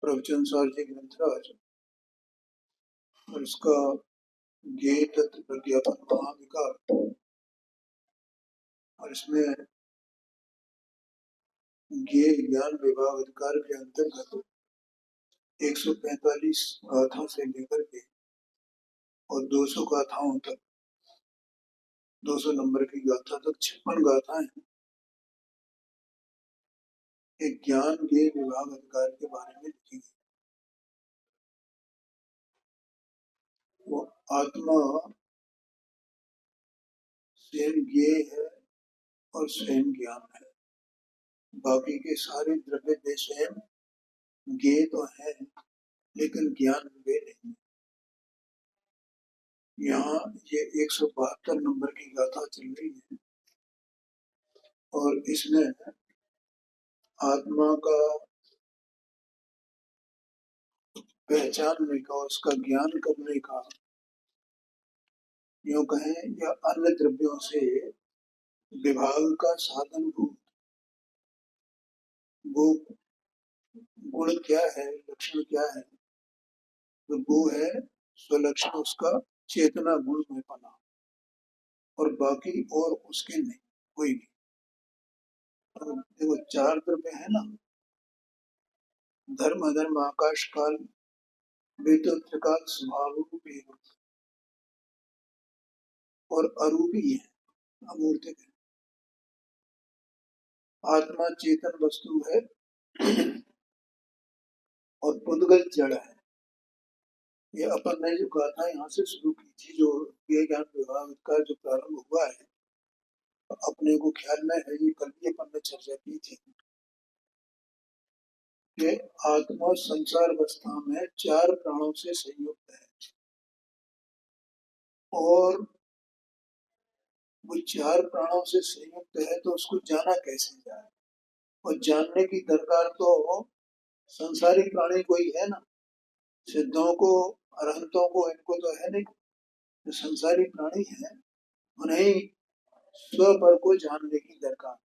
प्रवचन सार्वजनिक ग्रंथराज और इसका ज्ञेय तत्व प्रज्ञापन महाविकार और इसमें ज्ञेय ज्ञान विभाग अधिकार के अंतर्गत 145 गाथाओं से लेकर के और 200 गाथाओं तक 200 नंबर की गाथा तक 56 गाथाएं एक ज्ञान ज्ञेय विभाग अधिकार के बारे में लिखी गई। वो आत्मा स्वयं ज्ञेय है और स्वयं ज्ञान है। बाकी के सारे द्रव्य वे स्वयं ज्ञेय तो है लेकिन ज्ञान वे नहीं। यहाँ ये 172 नंबर की गाथा चल रही है और इसमें आत्मा का पहचानने का उसका ज्ञान करने का यूं कहें या अन्य द्रव्यों से विभाग का साधन वो गुण क्या है, लक्षण क्या है, तो वो है स्वलक्षण उसका चेतना गुण में पना और बाकी और उसके नहीं कोई नहीं। तो देखो 4 द्रव्य है ना, धर्म अधर्म आकाश काल वे तो त्रिकाल स्वभाव रूपी और अरूपी है, अमूर्त है। आत्मा चेतन वस्तु है और पुद्गल जड़ है। ये अपन ने जो गाथा यहाँ से शुरू की थी, जो ये ज्ञान विभाग का जो प्रारंभ हुआ है, तो अपने को ख्याल में है, ये कल भी अपन ने चर्चा की थी कि आत्मा संसार अवस्था में 4 प्राणों से संयुक्त है और वो 4 प्राणों से संयुक्त है तो उसको जाना कैसे जाए, और जानने की दरकार तो संसारिक प्राणी कोई है ना, सिद्धों को अरहंतों को इनको तो है नहीं। जो संसारी प्राणी है उन्हें स्व पर को जानने की दरकार।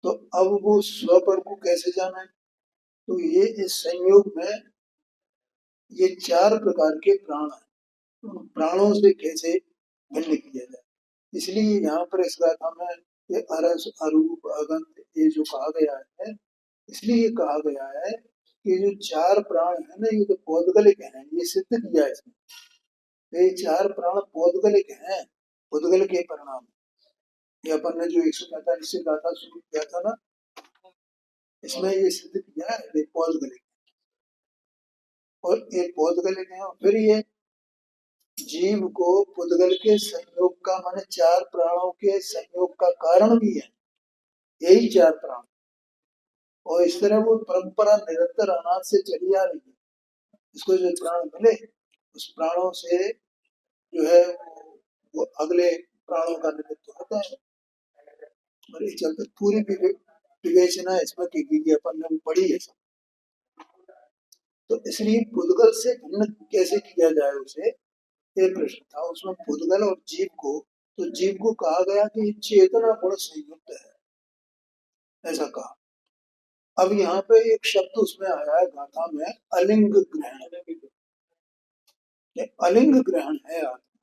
तो अब वो स्व पर को कैसे जाना है, तो ये इस संयोग में ये 4 प्रकार के प्राण हैं, तो प्राणों से कैसे भिन्न किया जाए, इसलिए यहाँ पर इस गाथा में ये अरस अरूप अगंत ये जो कहा गया है, इसलिए कहा गया है कि जो 4 प्राण है ना, ये तो पौद्गलिक हैं, ये सिद्ध किया है इसमें। ये 4 प्राण पौद्गलिक हैं, पौद्गल के परिणाम। ये अपन ने जो 145 से गाथा शुरू किया था ना, इसमें ये सिद्ध किया है ये पौद्गलिक और एक पौद्गलिक है। और फिर ये जीव को पुद्गल के संयोग का माने 4 प्राणों के संयोग का कारण भी है, यही 4 प्राण। और इस तरह वो परंपरा निरंतर अनाद से चली आ रही है। इसको जो प्राण मिले उस प्राणों से जो है वो अगले प्राणों का निमित्त होता है। और इस चलते पूरी विवेचना इसमें की गई, अपन ने पढ़ी है। तो इसलिए पुद्गल से भिन्न कैसे किया जाए उसे, एक प्रश्न था उसमें। पुद्गल और जीव को, तो जीव को कहा गया कि चेतना गुण संयुक्त है, ऐसा कहा। अब यहाँ पे एक शब्द उसमें आया है गाथा में, अलिंग ग्रहण। अलिंग ग्रहण है आत्मा,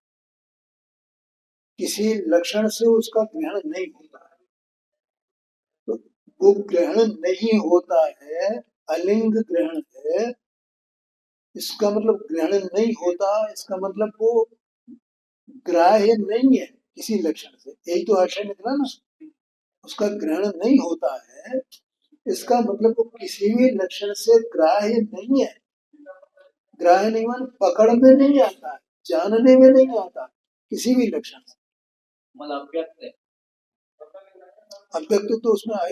किसी लक्षण से उसका ग्रहण नहीं होता है, तो वो ग्रहण नहीं होता है, अलिंग ग्रहण है। इसका मतलब ग्रहण नहीं होता, इसका मतलब वो ग्राह्य नहीं है किसी लक्षण से, यही तो आशय निकला ना। उसका ग्रहण नहीं होता है, इसका मतलब वो किसी भी लक्षण से ग्राह्य नहीं है। ग्राह्य नहीं मान पकड़ में नहीं आता है, जानने में नहीं आता किसी भी लक्षण से। मतलब अव्यक्त है, अव्यक्त तो उसमें आए।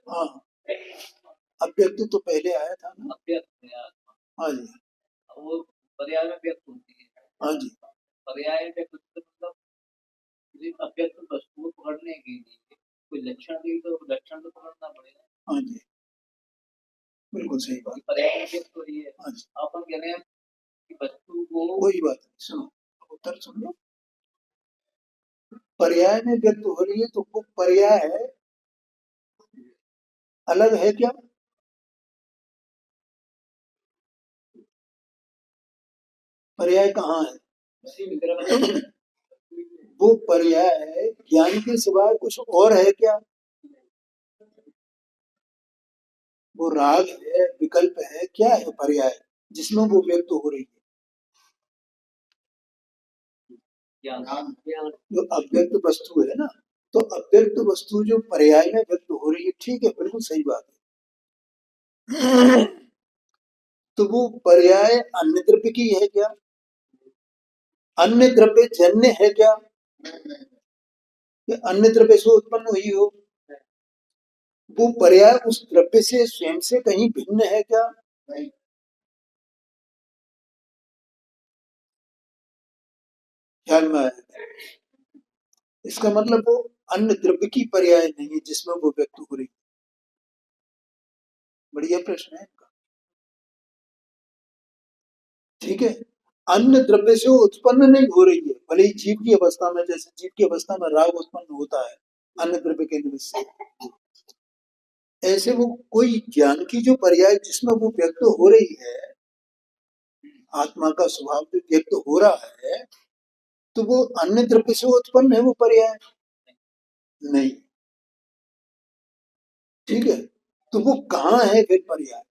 हाँ, अव्यक्त तो पहले आया था ना। अव्यक्त, हाँ जी, वो पर्याय में व्यक्त होती है। हाँ जी, पर्याय व्यक्त मतलब अव्यक्त वस्तु को पकड़ने के लिए कोई लक्षण भी, तो लक्षण तो पकड़ना पड़ेगा। हाँ जी, बिल्कुल सही बात। पर्याय व्यक्त हो रही है। हाँ जी, अपन कह रहे हैं कि वस्तु को, कोई बात नहीं, सुनो उत्तर सुन लो। पर्याय में व्यक्त हो रही है, तो वो पर्याय है, अलग है क्या? पर्याय कहाँ है? वो पर्याय ज्ञान के सिवाय कुछ और है क्या? वो राग है, विकल्प है, क्या है पर्याय जिसमें वो व्यक्त हो रही है? जो अव्यक्त वस्तु है ना, तो अव्यक्त वस्तु जो पर्याय में व्यक्त हो रही है, ठीक है, बिल्कुल सही बात है। तो वो पर्याय अन्य द्रव्य की है क्या? अन्य द्रव्य जन्य है क्या? या अन्य द्रव्य से उत्पन्न हुई हो? वो पर्याय उस द्रव्य से स्वयं से कहीं भिन्न है क्या? ख्याल में आया? इसका मतलब वो अन्य द्रव्य की पर्याय नहीं है जिसमें वो व्यक्त हो रही है। बढ़िया प्रश्न है इनका। ठीक है, अन्य द्रव्य से वो उत्पन्न नहीं हो रही है, भले ही जीव की अवस्था में, जैसे जीव की अवस्था में राग उत्पन्न होता है अन्य द्रव्य के निमित्त से, ऐसे वो कोई ज्ञान की जो पर्याय जिसमें वो व्यक्त हो रही है, आत्मा का स्वभाव जो व्यक्त हो रहा है, तो वो अन्य द्रव्य से उत्पन्न है वो पर्याय नहीं। ठीक है, तो वो कहाँ है फिर पर्याय?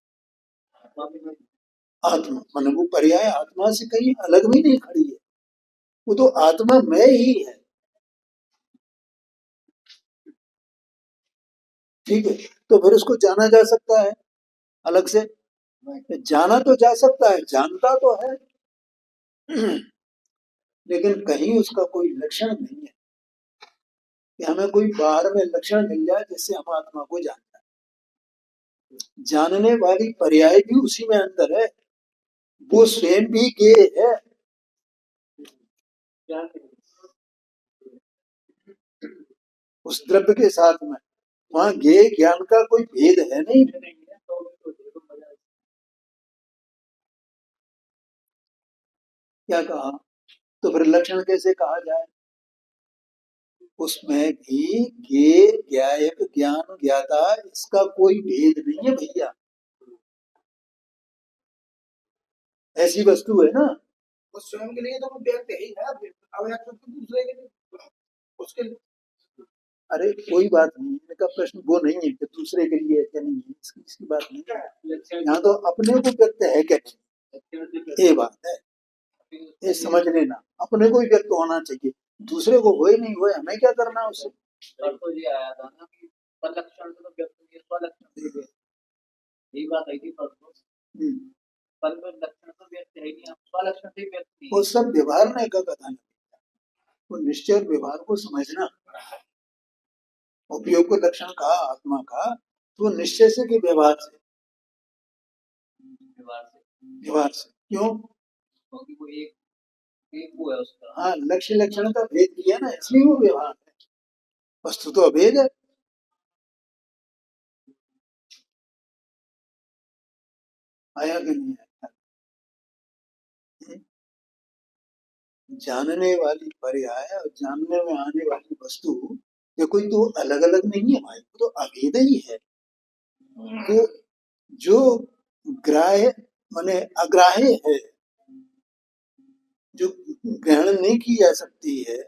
आत्मा, माने वो पर्याय आत्मा से कहीं अलग भी नहीं खड़ी है, वो तो आत्मा में ही है। ठीक है, तो फिर उसको जाना जा सकता है अलग से? जाना तो जा सकता है, जानता तो है, लेकिन कहीं उसका कोई लक्षण नहीं है कि हमें कोई बाहर में लक्षण मिल जाए जिससे हम आत्मा को जान जाए। जानने वाली पर्याय भी उसी में अंदर है, वो स्वयं भी ज्ञेय है। उस द्रव्य के साथ में वहां ज्ञेय ज्ञान का कोई भेद है नहीं। क्या कहा? तो फिर लक्षण कैसे कहा जाए? उसमें भी ज्ञेय ज्ञायक ज्ञान ज्ञाता इसका कोई भेद नहीं है भैया, ऐसी वस्तु है ना। वो स्वयं के लिए तो वो व्यक्त है ही ना, अव्यक्त तो दूसरे के लिए, उसके लिए। अरे कोई बात नहीं, इनका प्रश्न वो नहीं है कि दूसरे के लिए है क्या नहीं है, इसकी बात नहीं है। यहाँ तो अपने को व्यक्त है क्या नहीं, ये बात है, ये समझ लेना। अपने को ही व्यक्त होना चाहिए, दूसरे को हो ही नहीं, हो हमें क्या करना है उससे? परसों जी आया था ना कि स्वलक्षण से तो व्यक्त नहीं है, स्वलक्षण से यही बात आई थी परसों। पर में लक्षण तो व्यक्त है ही नहीं, हम स्वलक्षण से व्यक्त नहीं। वो सब व्यवहार में का कथन है, वो निश्चय और व्यवहार को समझना। उपयोग को लक्षण कहा आत्मा का, तो निश्चय से कि व्यवहार से? व्यवहार से क्यों? क्योंकि वो एक वो है उसका। हाँ, लक्ष्य लक्षण का भेद किया ना, इसलिए वो व्यवहार है, वस्तु तो अभेद है। आया कि नहीं आया? जानने वाली पर्याय और जानने में आने वाली वस्तु, ये कोई तो अलग अलग नहीं है भाई, वो तो अभेद ही है। तो जो ग्राह्य माने अग्राह्य है, जो ग्रहण नहीं की जा सकती है,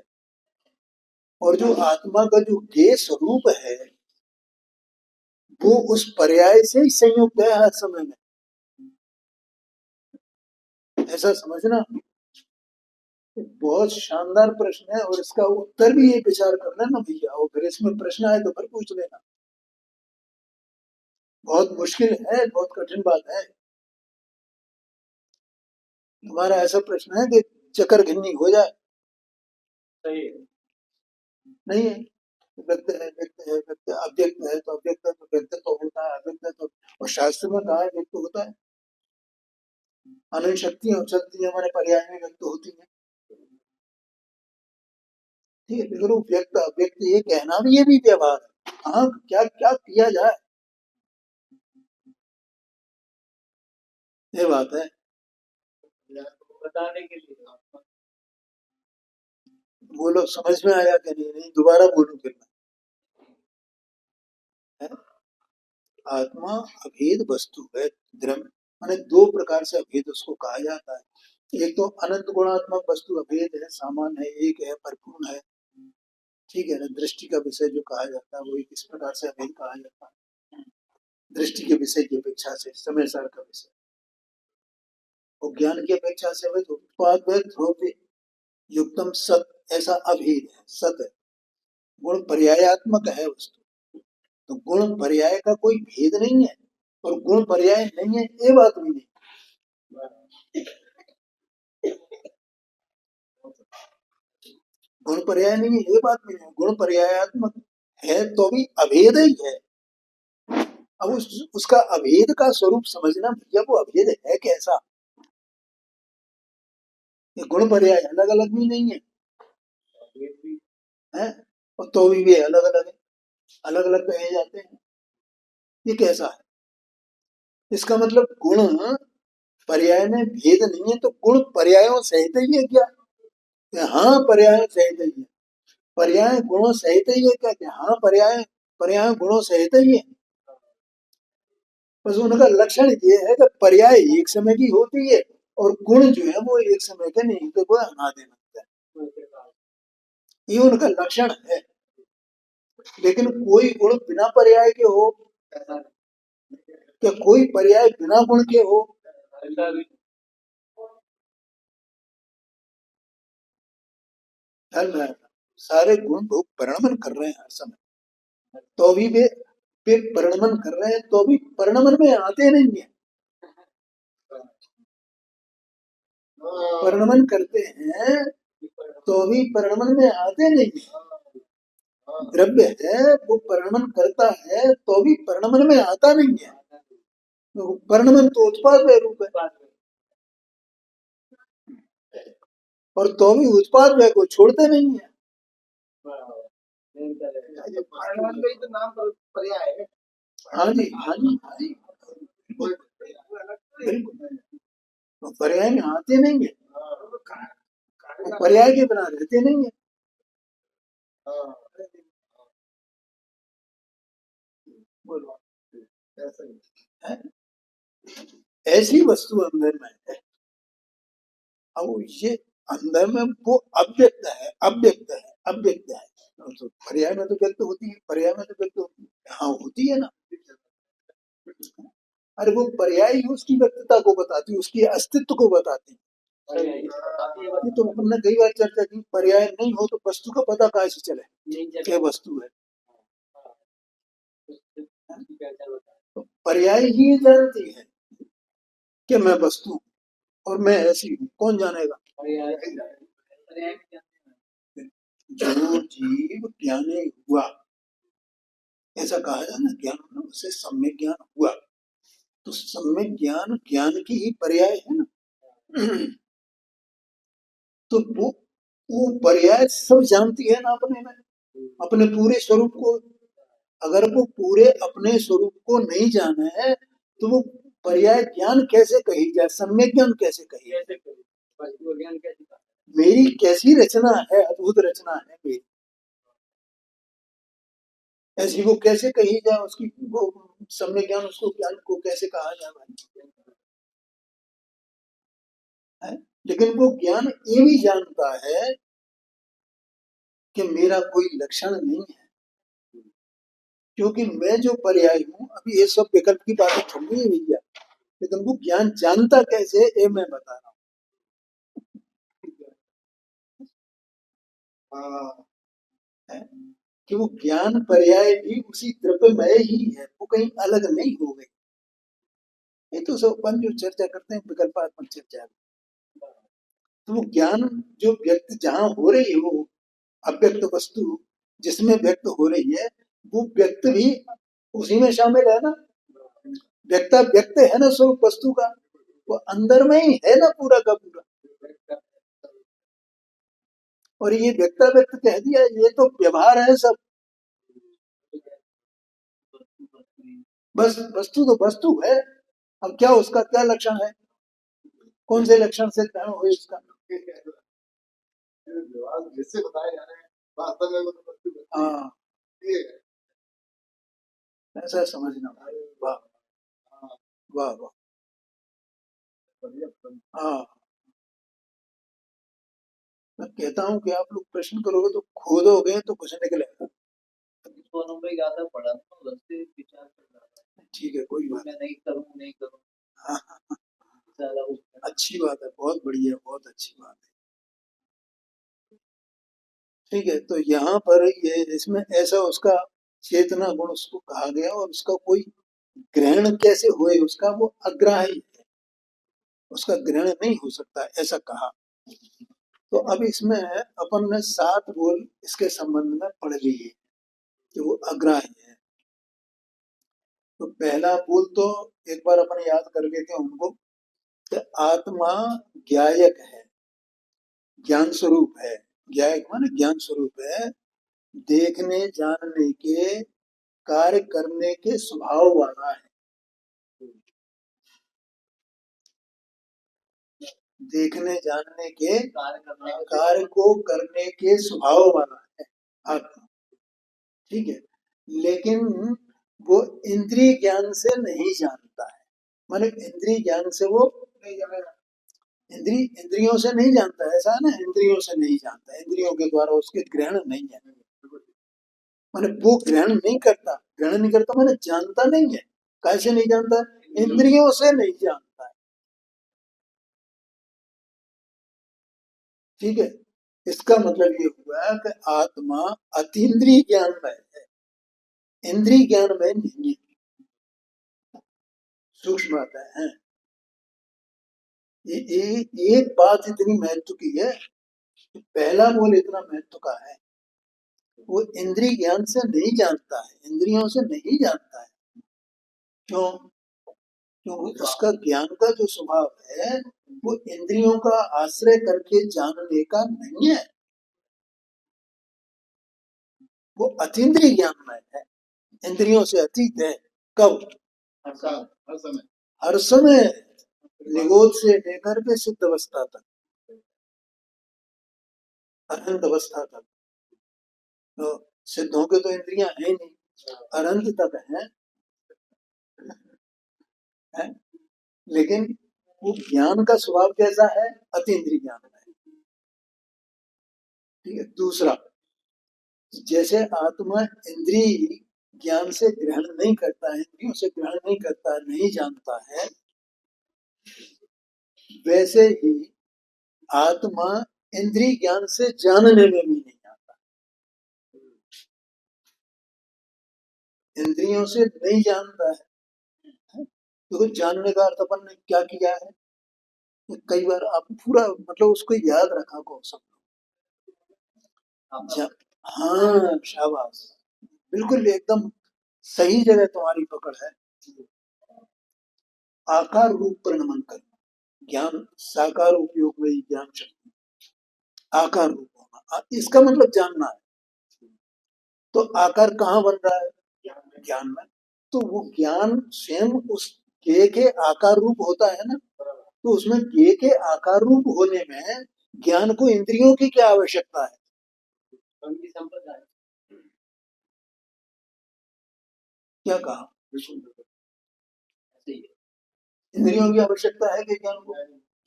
और जो आत्मा का जो ज्ञेय स्वरूप है, वो उस पर्याय से ही संयुक्त है हर समय में, ऐसा समझना। बहुत शानदार प्रश्न है, और इसका उत्तर भी ये विचार करना ना भैया, और फिर इसमें प्रश्न आए तो फिर पूछ लेना। बहुत मुश्किल है, बहुत कठिन बात है। हमारा ऐसा प्रश्न है कि चक्कर घिन्नी हो जाए। सही है। नहीं है, व्यक्त है, व्यक्त है, व्यक्त है, अव्यक्त है तो अव्यक्त है, तो व्यक्त तो होता है, अव्यक्त है तो, और शास्त्र में कहा है व्यक्त होता है। अनंत शक्तियां शक्तियां हमारे पर्याय में व्यक्त होती हैं। ठीक है, अगर वो व्यक्त अव्यक्त ये कहना भी, ये भी व्यवहार है। हाँ, क्या क्या किया जाए, ये बात है। बताने के लिए बोलो समझ में आया कि नहीं? नहीं दोबारा बोलूं फिर मैं, है? आत्मा अभेद वस्तु है। द्रव्य माने दो प्रकार से अभेद उसको कहा जाता है। एक तो अनंत गुणात्मक वस्तु अभेद है, सामान्य है, एक है परिपूर्ण है। ठीक है ना? दृष्टि का विषय जो कहा जाता है वो एक इस प्रकार से अभेद कहा जाता है, दृष्टि के विषय की अपेक्षा से, समय सार का विषय। और ज्ञान की अपेक्षा से वे उत्पाद व ध्रुव युक्तम सत, ऐसा अभेद है, सत है। गुण पर्यायात्मक है वस्तु, तो गुण पर्याय का कोई भेद नहीं है, और गुण पर्याय नहीं है ये बात भी नहीं। गुण पर्याय नहीं है ये बात नहीं है, गुण पर्यायात्मक है तो भी अभेद ही है। अब उसका अभेद का स्वरूप समझना भैया, वो अभेद है कैसा? ये गुण पर्याय अलग अलग भी नहीं है, है? और तो भी अलग अलग है, अलग अलग कहे जाते हैं। ये कैसा है? इसका मतलब गुण पर्याय में भेद नहीं है, तो गुण पर्यायों सहित ही है क्या? हाँ पर्याय सहित ही है। पर्याय गुणों सहित ही है क्या? कि हाँ पर्याय पर्याय गुणों सहित ही है। बस उनका लक्षण ये है कि पर्याय एक समय की होती है, और गुण जो है वो एक समय के नहीं होते, वो अनादि बनता है। ये उनका लक्षण है। लेकिन कोई गुण बिना पर्याय के हो, क्या कोई पर्याय बिना गुण के हो? ध्यान में रखना, सारे गुण लोग परिणमन कर रहे हैं हर समय, तो भी वे परिणमन कर रहे हैं तो भी परिणमन में आते नहीं है। परिणमन करते हैं तो भी परिणमन में आते नहीं है। द्रव्य है वो परिणमन करता है तो भी परिणमन में आता नहीं है, तो परिणमन तो उत्पाद व रूप है, और तो भी उत्पाद व को छोड़ते नहीं है। परिणमन का ही तो नाम पर्याय है। हाँ जी हाँ जी हाँ जी, बिल्कुल। तो पर्याय में आते नहीं है, वो पर्याय के बिना रहते नहीं है। बोलो है? ऐसी वस्तु अंदर में है। अब ये अंदर में वो अव्यक्त है, अव्यक्त है, अव्यक्त है। तो पर्याय में तो व्यक्त होती है, पर्याय में तो व्यक्त होती है, हाँ होती है ना। अरे वो पर्याय ही उसकी व्यक्तता को बताती है, उसकी अस्तित्व को बताती है। ये तो हमने कई बार चर्चा की, पर्याय नहीं हो तो वस्तु का पता कैसे चले क्या वस्तु है? तो पर्याय ही जानती है कि मैं वस्तु हूँ और मैं ऐसी हूँ, कौन जानेगा? जो जीव ज्ञानी हुआ, ऐसा कहा जाए ना, ज्ञान होना उससे सम्यक ज्ञान हुआ, तो सम्यक ज्ञान ज्ञान की ही पर्याय है ना। तो वो पर्याय सब जानती है ना अपने में, अपने पूरे स्वरूप को। अगर वो पूरे अपने स्वरूप को नहीं जाने है तो वो पर्याय ज्ञान कैसे कही जाए, सम्यक ज्ञान कैसे कही जाए? मेरी कैसी रचना है, अद्भुत रचना है मेरी, ऐसी वो कैसे कही जाए? उसकी वो सम्यक ज्ञान, उसको ज्ञान को कैसे कहा जाए भाई? है? लेकिन वो ज्ञान ये भी जानता है कि मेरा कोई लक्षण नहीं है, क्योंकि मैं जो पर्याय हूँ, अभी ये सब विकल्प की बातें चल रही है भैया, लेकिन वो ज्ञान जानता कैसे ये मैं बता रहा हूँ। है कि वो ज्ञान पर्याय भी उसी द्रव्यमय ही है, वो कहीं अलग नहीं हो गई। ये तो सब अपन जो चर्चा करते हैं विकल्पात्मक चर्चा, तो वो ज्ञान जो व्यक्त जहाँ हो रही है, वो अव्यक्त वस्तु जिसमें व्यक्त हो रही है, वो व्यक्त भी उसी में शामिल है ना। व्यक्ता व्यक्त है ना स्वरूप वस्तु का, वो अंदर में ही है ना पूरा का पूरा। और ये व्यक्ता व्यक्त कह दिया, ये तो व्यवहार है सब। बस वस्तु तो वस्तु है, अब क्या उसका क्या लक्षण है, कौन से लक्षण से ग्रहण हुए इसका? जिससे बताया जा रहा है वास्तव में वो तो वस्तु है। हाँ, ये है। ऐसा समझना। वाह हाँ, वाह वाह। बढ़िया। हाँ, मैं कहता हूँ कि आप लोग प्रश्न करोगे तो खोदोगे तो कुछ निकलेगा। इसको नंबर ज्यादा पढ़ा तो उससे विचार कर रहा था ठीक है, कोई बात मैं नहीं करूँ नहीं करूँ हाँ, हाँ, हाँ, ज्यादा उसका अच्छी बात है, बहुत बढ़िया, बहुत अच्छी बात है। ठीक है, तो यहाँ पर ये इसमें ऐसा उसका चेतना गुण उसको कहा गया और उसका कोई ग्रहण कैसे हुए, उसका वो अग्राही है, उसका ग्रहण नहीं हो सकता, ऐसा कहा। तो अब इसमें अपन ने 7 बोल इसके संबंध में पढ़ लिए कि वो अग्राही है। तो पहला बोल तो एक बार अपन याद कर लेते हैं उनको कि आत्मा ज्ञायक है, ज्ञान स्वरूप है। ज्ञायक माने ज्ञान स्वरूप है, देखने जानने के कार्य करने के स्वभाव वाला है। देखने जानने के कार्य को करने के स्वभाव वाला है आत्मा। ठीक है, लेकिन वो इंद्रिय ज्ञान से नहीं जानता है, माने इंद्रिय ज्ञान से वो इंद्रियों से नहीं जानता है, ऐसा है ना, इंद्रियों से नहीं जानता, इंद्रियों के द्वारा उसके ग्रहण नहीं है, माने वो ग्रहण नहीं करता, ग्रहण नहीं करता माने जानता नहीं है। कैसे नहीं जानता है? इंद्रियों से नहीं जानता है। ठीक है, इसका मतलब ये हुआ कि आत्मा अतीन्द्रिय ज्ञान में है, इंद्रिय ज्ञान में नहीं है। सूक्ष्म बातें हैं ये। एक बात इतनी महत्व की है, पहला बोल इतना महत्व का है, वो इंद्रिय ज्ञान से नहीं जानता है, इंद्रियों से नहीं जानता है। क्यों? क्योंकि उसका ज्ञान का जो स्वभाव है वो इंद्रियों का आश्रय करके जानने का नहीं है, वो अतीन्द्रिय ज्ञान में है, इंद्रियों से अतीत है। कब? हर समय, निगोद से लेकर के सिद्ध अवस्था तक, अनंत अवस्था तक। तो सिद्धों के तो इंद्रियां है नहीं, अनंत तक है। लेकिन वो ज्ञान का स्वभाव कैसा है? अतीन्द्रिय ज्ञान है। ठीक है, दूसरा, जैसे आत्मा इंद्रिय ज्ञान से ग्रहण नहीं करता है, इंद्रियों से ग्रहण नहीं करता है, नहीं जानता है, वैसे ही आत्मा इंद्रिय ज्ञान से जानने में भी नहीं आता। इंद्रियों से नहीं जानता है। तो जानने का अर्थ अपन ने क्या किया है? कई बार आप पूरा मतलब उसको याद रखा को सब। हाँ, शाबाश, बिल्कुल एकदम सही जगह तुम्हारी पकड़ है। आकार रूप पर नमन कर, ज्ञान साकार उपयोग में ज्ञान शक्ति, आकार रूप होना, इसका मतलब जानना है। तो आकार कहाँ बन रहा है? ज्ञान में। तो वो ज्ञान स्वयं उस ज्ञेय के आकार रूप होता है ना, तो उसमें ज्ञेय के आकार रूप होने में ज्ञान को इंद्रियों की क्या आवश्यकता है? क्या कहा? इंद्रियों की आवश्यकता है कि ज्ञान को?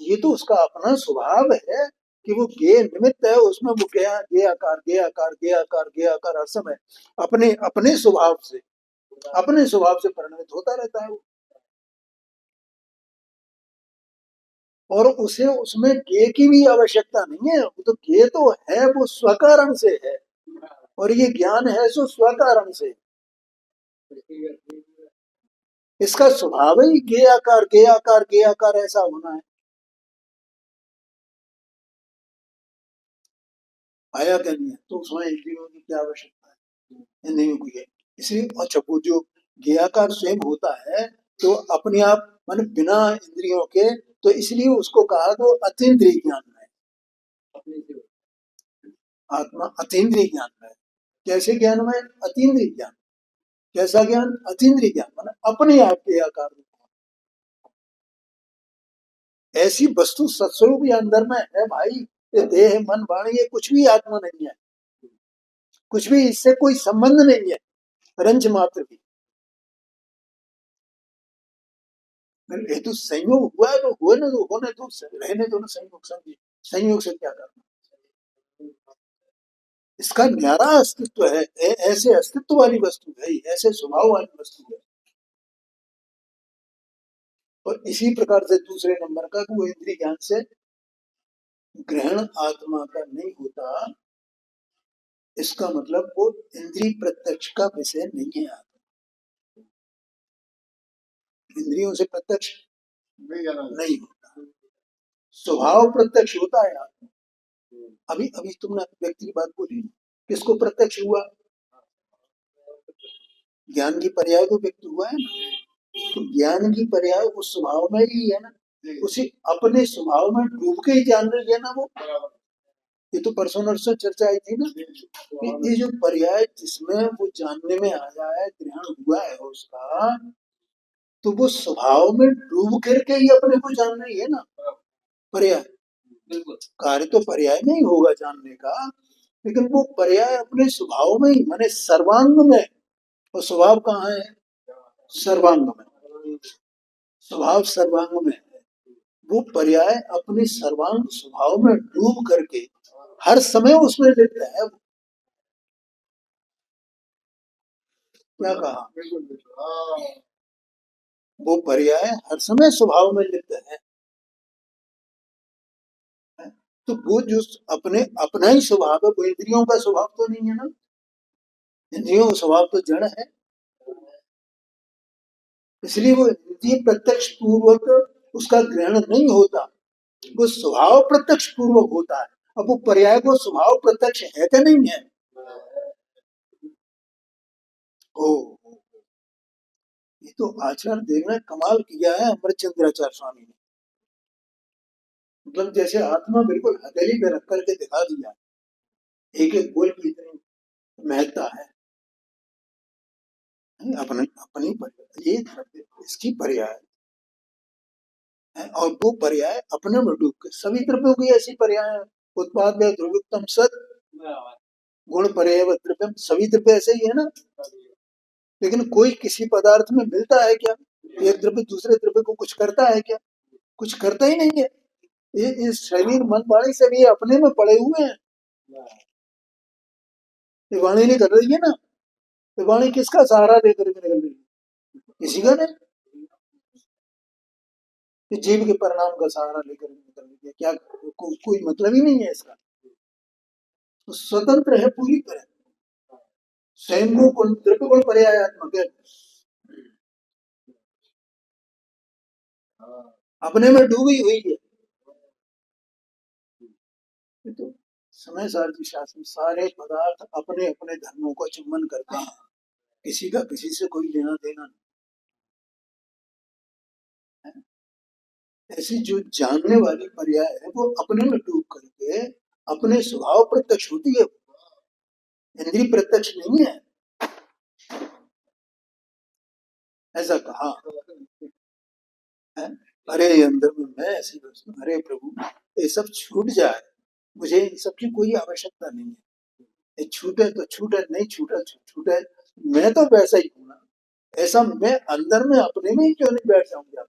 ये तो उसका अपना स्वभाव है कि वो ज्ञेय निमित्त है, उसमें वो ज्ञेय आकार ज्ञेय आकार ज्ञेय आकार ज्ञेय आकार हर समय अपने अपने स्वभाव से परिणमित होता रहता है वो। और उसे उसमें ज्ञेय की भी आवश्यकता नहीं है, वो तो ज्ञेय तो है, वो स्वकारण से है, और ये ज्ञान है सो स्वकारण से। इसका स्वभाव ही ज्ञेय आकार ज्ञेय आकार ज्ञेय आकार ऐसा होना है। आया क्या नहीं है? तो उसमें इंद्रियों की क्या आवश्यकता है? इंद्रियों की है, इसलिए अच्छा वो जो ज्ञेयाकार स्वयं होता है तो अपने आप मान बिना इंद्रियों के, तो इसलिए उसको कहा तो अतीन्द्रिय ज्ञान है। आत्मा अतीन्द्रिय ज्ञान है। कैसे ज्ञान में? अतीन्द्रिय ज्ञान। कैसा ज्ञान? अतीन्द्रिय ज्ञान, माना अपने आप के आकार में। ऐसी वस्तु सत्स्वरूप या अंदर में है भाई, ये देह मन वाणी ये कुछ भी आत्मा नहीं है, कुछ भी इससे कोई संबंध नहीं है, रंज मात्र भी। ये तो संयोग हुआ है तो हुए ना, तो होने दो, रहने दो ना संयोग। समझिए संयोग से क्या करना, इसका न्यारा अस्तित्व है, ऐसे अस्तित्व वाली वस्तु है, ऐसे स्वभाव वाली वस्तु है। और इसी प्रकार से दूसरे नंबर का वो इंद्रिय ज्ञान से ग्रहण आत्मा का नहीं होता, इसका मतलब वो इंद्रिय प्रत्यक्ष का विषय नहीं है आत्मा, इंद्रियों से प्रत्यक्ष नहीं होता, स्वभाव प्रत्यक्ष होता है आत्मा। अभी अभी तुमने व्यक्ति की बात बोली, किसको प्रत्यक्ष हुआ, ज्ञान की पर्याय को व्यक्त हुआ है ना, तो ज्ञान की पर्याय उस स्वभाव में ही है ना, उसी अपने स्वभाव में डूब के ही जान रही है ना वो। ये तो परसों नरसों चर्चा आई थी ना, ये जो पर्याय जिसमें वो जानने में आया है, ग्रहण हुआ है उसका, तो वो स्वभाव में डूब करके ही अपने को जान रही है ना पर्याय। बिल्कुल कार्य तो पर्याय में ही होगा जानने का, लेकिन वो पर्याय अपने स्वभाव में ही, माने सर्वांग में। और स्वभाव कहाँ है, सर्वांग में, स्वभाव सर्वांग में है। वो पर्याय अपने सर्वांग स्वभाव में डूब करके हर समय उसमें लिप्त है। क्या कहा, वो पर्याय हर समय स्वभाव में लिप्त है। तो वो जो अपने अपना ही स्वभाव है, वो इंद्रियों का स्वभाव तो नहीं है ना, इंद्रियों का स्वभाव तो जड़ है, इसलिए वो इंद्रिय प्रत्यक्ष पूर्वक उसका ग्रहण नहीं होता, वो स्वभाव प्रत्यक्ष पूर्वक होता है। अब वो पर्याय को स्वभाव प्रत्यक्ष है क्या नहीं है, ओ ये तो आचार्य देव ने कमाल किया है, अमरचंद्राचार्य स्वामी ने। मतलब जैसे आत्मा बिल्कुल हथेली पे रख करके दिखा दिया, एक एक बोल की इतनी महत्ता है, अपने अपनी ये इसकी पर्याय है, और वो पर्याय अपने में डूब के सभी द्रव्यों की ऐसी पर्याय है। उत्पाद में ध्रुवोत्तम सत गुण पर्याय द्रव्यम, सभी द्रव्य ऐसे ही है ना, लेकिन कोई किसी पदार्थ में मिलता है क्या, एक द्रव्य दूसरे द्रव्य को कुछ करता है क्या, कुछ करता ही नहीं है। ये इस शरीर मन वाणी से भी अपने में पड़े हुए हैं, ये वाणी नहीं कर रही है ना, ये वाणी किसका सहारा लेकर के निकल रही है, किसी का नहीं, ये जीव के परिणाम का सहारा लेकर निकल रही है। क्या कोई मतलब ही नहीं है इसका, तो स्वतंत्र है पूरी तरह, स्वयं को द्रव्य गुण पर्यायात्मक है, अपने में डूबी हुई है। तो समय सारथी शास्त्र सारे पदार्थ अपने अपने धर्मों को चुम्बन करते हैं, किसी का किसी से कोई लेना देना नहीं। ऐसी जो जानने वाली पर्याय है वो अपने में डूब करके अपने स्वभाव प्रत्यक्ष होती है, इंद्रिय प्रत्यक्ष नहीं है, ऐसा कहा है। अरे अंदर में मैं ऐसी वस्तु, अरे प्रभु ये सब छूट जाए, मुझे इन सब की कोई आवश्यकता नहीं है, ये छूटे तो छूटे, नहीं छूटे छूटे, मैं तो वैसा ही हूं ना, ऐसा मैं अंदर में अपने में ही क्यों नहीं बैठ जाऊंगा।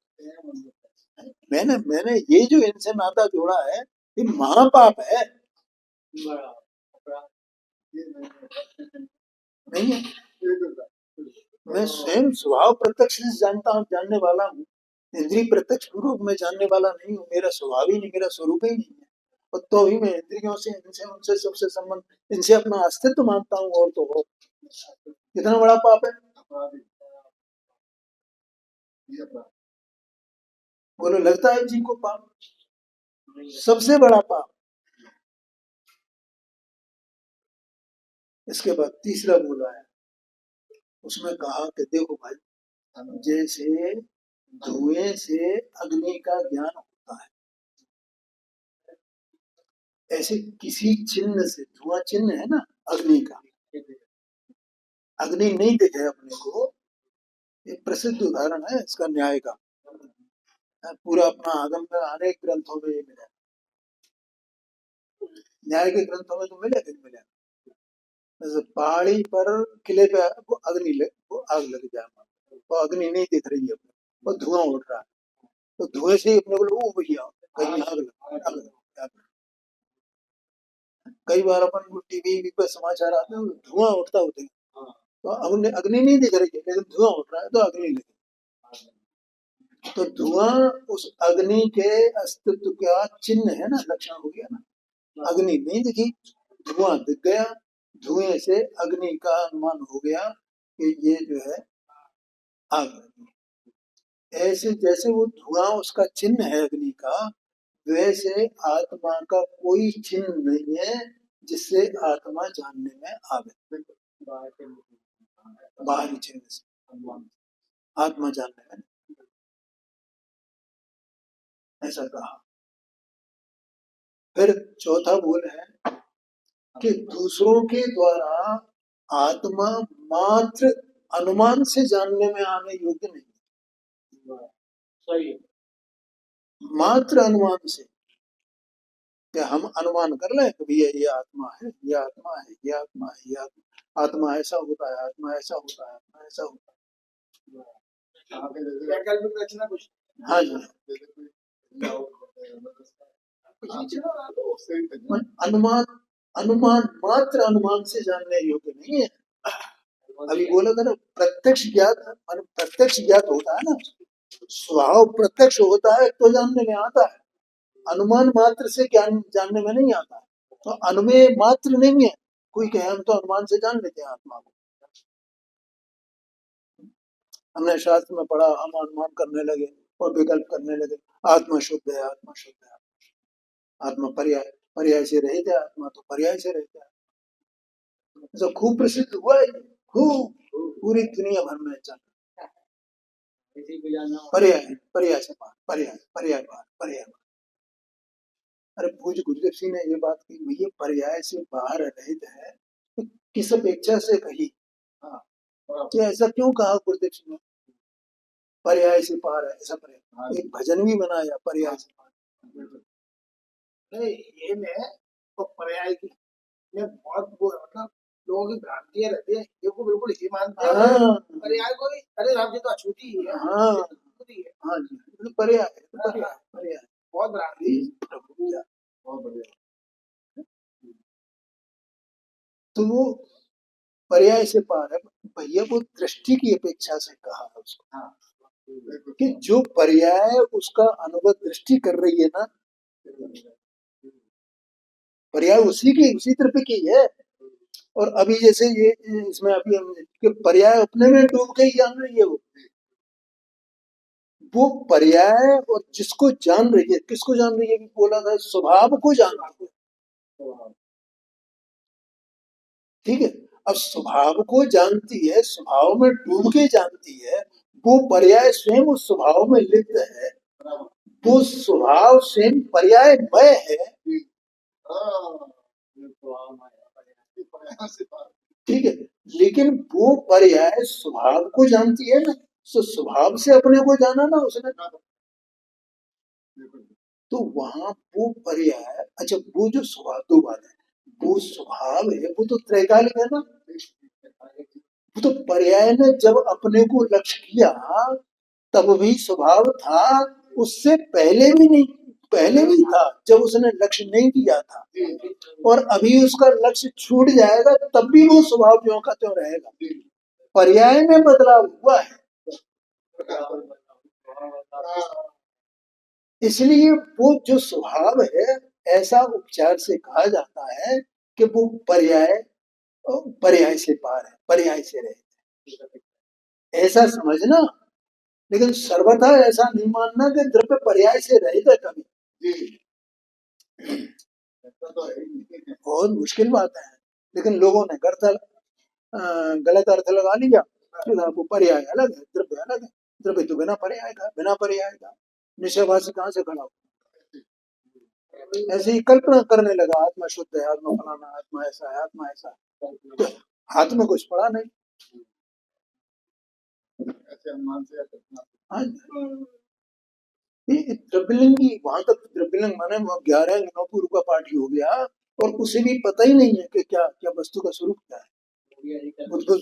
मैंने मैंने ये जो इनसे नाता जोड़ा है ये महापाप है, नहीं है। मैं स्वयं स्वभाव प्रत्यक्ष से जानता हूँ, जानने वाला हूँ, इंद्रिय प्रत्यक्ष पूर्वक मैं जानने वाला नहीं हूँ, मेरा स्वभाव ही नहीं, मेरा स्वरूप ही नहीं है, और तो भी मैं इंद्रियों से इनसे उनसे सबसे संबंध, इनसे अपना अस्तित्व मानता हूँ, और तो हो कितना बड़ा पाप है, बोलो लगता है जी को पाप, सबसे बड़ा पाप। इसके बाद तीसरा बोला है, उसमें कहा कि देखो भाई, जैसे धुएं से अग्नि का ज्ञान होता है, ऐसे किसी चिन्ह से, धुआं चिन्ह है ना अग्नि का, अग्नि नहीं दिखे अपने को, एक प्रसिद्ध उदाहरण है इसका न्याय का, पूरा अपना आगम में अनेक ग्रंथों में ये मिला। न्याय के ग्रंथों में तो मिले, मिले जैसे पहाड़ी पर किले पे वो वो आग लग जाए, वो अग्नि नहीं दिख रही है, वो धुआं उठ रहा है, तो धुएं से ही अपने को ओ भैया कहीं आग लग, आग लग। कई बार अपन टीवी पे समाचार आते हैं धुआं उठता होते हैं, तो अग्नि अग्नि नहीं दिख रही है लेकिन धुआं उठ रहा है, तो अग्नि लगी। तो धुआं उस अग्नि के अस्तित्व का चिन्ह है ना, लक्षण हो गया ना। अग्नि नहीं दिखी, धुआं दिख गया, धुएं से अग्नि का अनुमान हो गया कि ये जो है आग लगी। ऐसे जैसे वो धुआं उसका चिन्ह है अग्नि का, वैसे आत्मा का कोई चिन्ह नहीं है जिससे आत्मा जानने में आवे, बाहरी चिन्ह से आत्मा जानने में, ऐसा कहा। फिर चौथा बोल है कि दूसरों के द्वारा आत्मा मात्र अनुमान से जानने में आने योग्य नहीं, सही मात्र अनुमान से, कि हम अनुमान कर लें कि भैया ये आत्मा है, ये आत्मा है, ये आत्मा है, ये आत्मा, आत्मा ऐसा होता है, आत्मा ऐसा होता है, आत्मा ऐसा होता वैकल्पिक रचना कुछ है। हाँ जी, अनुमान, अनुमान मात्र अनुमान से जानने योग्य नहीं है। अभी बोला था ना प्रत्यक्ष ज्ञात, प्रत्यक्ष ज्ञात होता है ना, स्वभाव प्रत्यक्ष होता है तो जानने में आता है, अनुमान मात्र से ज्ञान जानने में नहीं आता। तो अनुमेय मात्र नहीं है, कोई कहे हम तो अनुमान से जान लेते हैं आत्मा को। हमने शास्त्र में पढ़ा, हम अनुमान करने लगे और विकल्प करने लगे, आत्मा शुद्ध है, आत्मा शुद्ध है, आत्मा पर्याय, पर्याय से रहित है, आत्मा तो पर्याय से रहित है। तो खूब प्रसिद्ध हुआ है, खूब पूरी दुनिया भर में चल पर्याय, पर्याय से पार, पर्याय, पर्याय पार, पर्याय पार। अरे पूज्य गुरुदेव सिंह ने ये बात कही, भैया पर्याय से बाहर रहित है, तो किस अपेक्षा से कही, कि ऐसा क्यों कहा गुरुदेव सिंह ने, पर्याय से पार है, ऐसा पर्याय, एक भजन भी बनाया पर्याय से पार। नहीं ये में तो पर्याय की में बहुत वो मतलब लोगों की भ्रांतियां रहती है, ये को बिल्कुल ही मानते हैं हाँ, पर्याय को भी, अरे राम जी तो अछूती ही है, हाँ, ये तो अछूती है। हाँ जी, तो पर्याय है, पर्याय, पर्याय, बहुत भ्रांति है। प्रभु क्या, बहुत बढ़िया। तो वो पर्याय से पार है भैया, वो दृष्टि की अपेक्षा से कहा है उसको, हाँ कि जो पर्याय उसका अनुभव दृष्टि कर रही है ना, पर्याय उसी की, उसी तरफ की है। और अभी जैसे ये इसमें अभी हम कि पर्याय अपने में डूब के ही जान रही है, वो पर्याय और जिसको जान रही है, किसको जान रही है, भी बोला था स्वभाव को जान रही है, ठीक है। अब स्वभाव को जानती है, स्वभाव में डूब के जानती है, वो पर्याय स्वयं उस स्वभाव में लिप्त है, वो स्वभाव स्वयं पर्यायमय है, ठीक है। लेकिन वो पर्याय स्वभाव को जानती है ना, तो स्वभाव से अपने को जाना ना उसने, तो वहां वो पर्याय, अच्छा वो जो स्वभाव, दो बात है, वो स्वभाव है वो तो त्रैकालिक है ना, वो तो पर्याय ने जब अपने को लक्ष्य किया तब भी स्वभाव था, उससे पहले भी नहीं, पहले भी था जब उसने लक्ष्य नहीं किया था, और अभी उसका लक्ष्य छूट जाएगा तब भी वो स्वभाव ज्यों का त्यों रहेगा, पर्याय में बदलाव हुआ है। इसलिए वो जो स्वभाव है, ऐसा उपचार से कहा जाता है कि वो पर्याय, पर्याय से पार है, पर्याय से रहे, ऐसा समझना। लेकिन सर्वथा ऐसा नहीं मानना कि द्रव्य पर्याय से रहित है कभी, बहुत मुश्किल बात है। लेकिन लोगों ने गलत अर्थ लगा लिया, वो पर्याय अलग है, द्रव्य अलग है, द्रव्य तो बिना पर्याय का, बिना पर्याय का निश्चयवासी कहाँ से खड़ा हो, ऐसे ही कल्पना करने लगा, आत्मा शुद्ध है, आत्मा फलाना, आत्मा ऐसा है, आत्मा ऐसा है, तो हाथ में कुछ पड़ा नहीं। हाँ, द्रव्यलिंग की वहां तक, द्रव्यलिंग माने 11 नौपुर का पाठ ही हो गया, और उसे भी पता ही नहीं है कि क्या क्या वस्तु का स्वरूप क्या है। उसको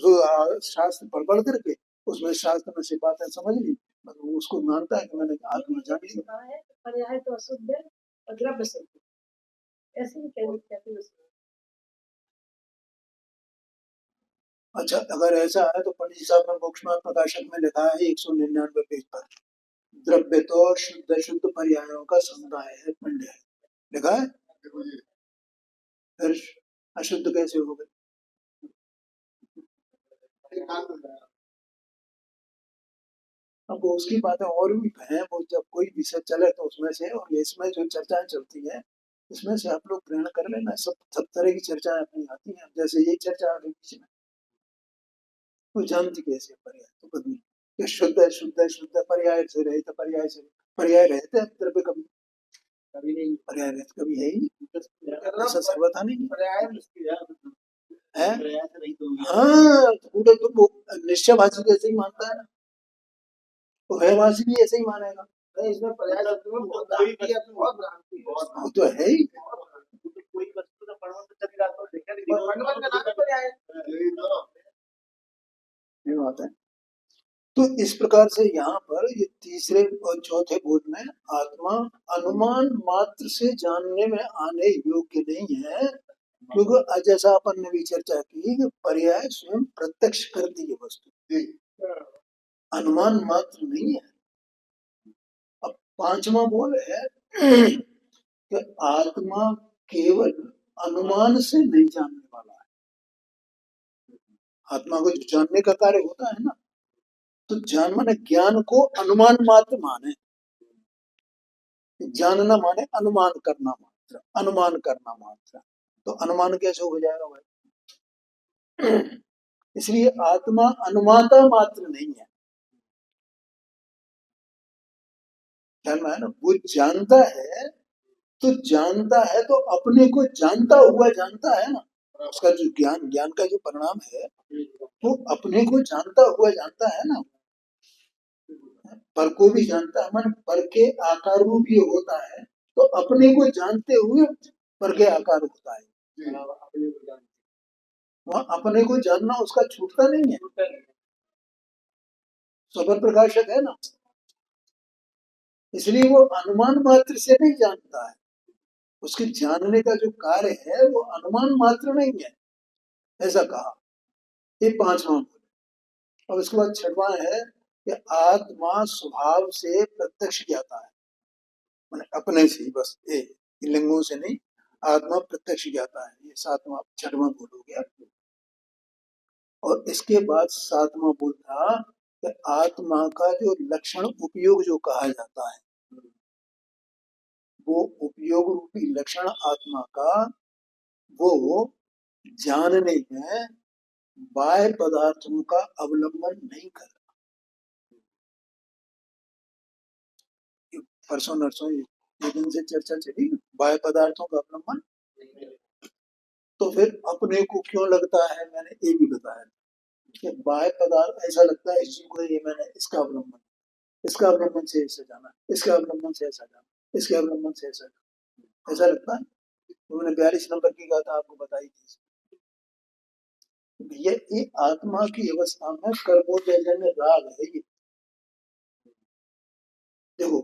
शास्त्र पढ़ पढ़ करके उसमें शास्त्र में से बातें समझ ली, मतलब वो उसको मानता है कि मैंने आत्मा जान ली। पर्याय तो अशुद्ध है और द्रव्य शुद्ध, ऐसे ही कहते हैं। अच्छा, अगर ऐसा है तो पंडित साहब ने मोक्ष मार्ग प्रकाशक में लिखा है 199 पेज पर, द्रव्य तो शुद्ध शुद्ध पर्यायों का समुदाय है, पंड्य है, लिखा है। फिर अशुद्ध कैसे हो गए? अब वो उसकी बातें और भी हैं, वो जब कोई विषय चले तो उसमें से, और इसमें जो चर्चाएं चलती है इसमें से आप लोग ग्रहण कर लेना। सब तरह की चर्चाएं अपनी आती हैं। जैसे ये चर्चा आ गई बीच में, वो जानती कैसे पर्याय तो बदली, ये शुद्ध है शुद्ध है शुद्ध है, पर्याय से रहित, पर्याय से पर्याय रहते हैं द्रव्य कभी कभी नहीं, पर्याय रहित कभी है ही नहीं, ऐसा सर्वथा नहीं पर्याय मुश्किल है। पर्याय से नहीं तो हाँ, पूरे तो वो निश्चयवासी जैसे ही मानता है ना, तो व्ययवासी भी ऐसे ही मानेगा। नहीं, इसमें पर्याय शब्द में बहुत भ्रांति है, बहुत भ्रांति है। वो तो है ही, कोई वस्तु का परमाणु चलेगा तो देखा नहीं, और भगवान का नाम ही पर्याय है। ये बात है। तो इस प्रकार से यहाँ पर ये तीसरे और चौथे बोध में आत्मा अनुमान मात्र से जानने में आने योग्य नहीं है, क्योंकि जैसा अपन ने भी चर्चा की कि पर्याय स्वयं प्रत्यक्ष करती है वस्तु, अनुमान मात्र नहीं है। अब पांचवा बोल है कि आत्मा केवल अनुमान से नहीं जानने वाला है। आत्मा को जो जानने का कार्य होता है ना, तो जान माने ज्ञान को अनुमान मात्र माने, जानना माने अनुमान करना मात्र, अनुमान करना मात्र, तो अनुमान कैसे हो जाएगा भाई? इसलिए आत्मा अनुमाता मात्र नहीं है, ध्यान में है ना, वो जानता है, तो जानता है तो अपने को जानता हुआ जानता है ना, उसका जो ज्ञान, ज्ञान का जो परिणाम है वो अपने को जानता हुआ जानता है ना। पर को भी जानता है, माने पर के आकार रूप ये होता है, तो अपने को जानते हुए पर के आकार होता है। वहाँ अपने को जानना उसका छूटता नहीं है, स्वपर प्रकाशक है ना, इसलिए वो अनुमान मात्र से नहीं जानता है, उसके जानने का जो कार्य है वो अनुमान मात्र नहीं है, ऐसा कहा। ये पांचवा बोले। और उसके बाद छठवां है कि आत्मा स्वभाव से प्रत्यक्ष ज्ञाता है, मैंने अपने से ही, बस ये लिंगों से नहीं, आत्मा प्रत्यक्ष ज्ञाता है। ये सातवां छठवां बोल हो गया। और इसके बाद सातवां बोल था कि आत्मा का जो लक्षण उपयोग जो कहा जाता है, वो उपयोग रूपी लक्षण आत्मा का वो जानने में बाह्य पदार्थों का अवलंबन नहीं कर। परसों नरसों ये दिन से चर्चा चली, बाह्य पदार्थों का अवलंबन, तो फिर अपने को क्यों लगता है, मैंने ये भी बताया कि बाह्य पदार्थ ऐसा लगता है इस जीव को, ये मैंने इसका अवलंबन, इसका अवलंबन से ऐसे जाना, इसका अवलंबन से ऐसा जाना, इसके अवलंबन से ऐसा जाना, ऐसा लगता है। तो मैंने 42 नंबर की गाथा आपको बताई थी। भैया ये आत्मा की अवस्था में कर्मोदयजन्य राग है। ये देखो,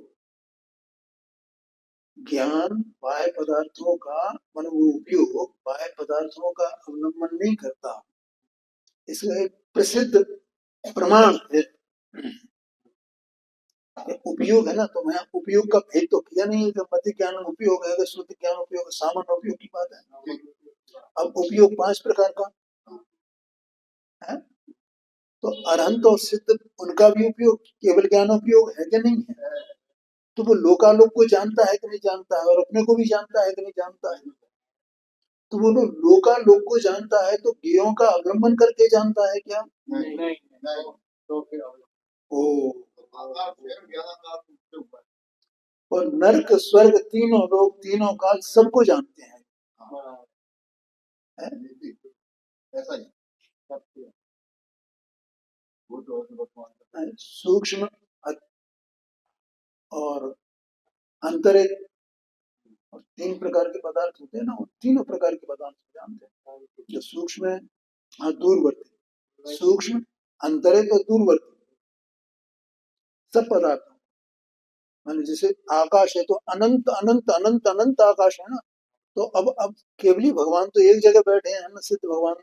ज्ञान बाह्य पदार्थों का मन वो उपयोग बाह्य पदार्थों का अवलंबन नहीं करता, इसका एक प्रसिद्ध प्रमाण है उपयोग है ना। तो मैं उपयोग का भेद तो किया नहीं है कि मध्य ज्ञान उपयोग है, शुद्ध ज्ञान उपयोग, सामान्य उपयोग की बात है। अब उपयोग 5 प्रकार का है, तो अरहंत और सिद्ध उनका भी उपयोग केवल ज्ञान उपयोग है कि नहीं है? तो वो लोकालोक को जानता है कि नहीं जानता है, और अपने को भी जानता है कि नहीं जानता है। तो वो लोकालोक को जानता है तो ज्ञेयों का अवलंबन करके जानता है क्या? नहीं, ओ, और नरक स्वर्ग तीनों लोग तीनों काल सबको जानते हैं, है? ऐसा ही सूक्ष्म और अंतरिक और 3 प्रकार के पदार्थ होते हैं ना, वो तीनों प्रकार के पदार्थ को जानते हैं। जो सूक्ष्म है, हाँ, दूरवर्ती, सूक्ष्म, अंतरिक्ष और दूरवर्ती सब पदार्थ। माने जैसे आकाश है तो अनंत अनंत अनंत अनंत आकाश है ना। तो अब केवली भगवान तो एक जगह बैठे हैं ना, सिद्ध भगवान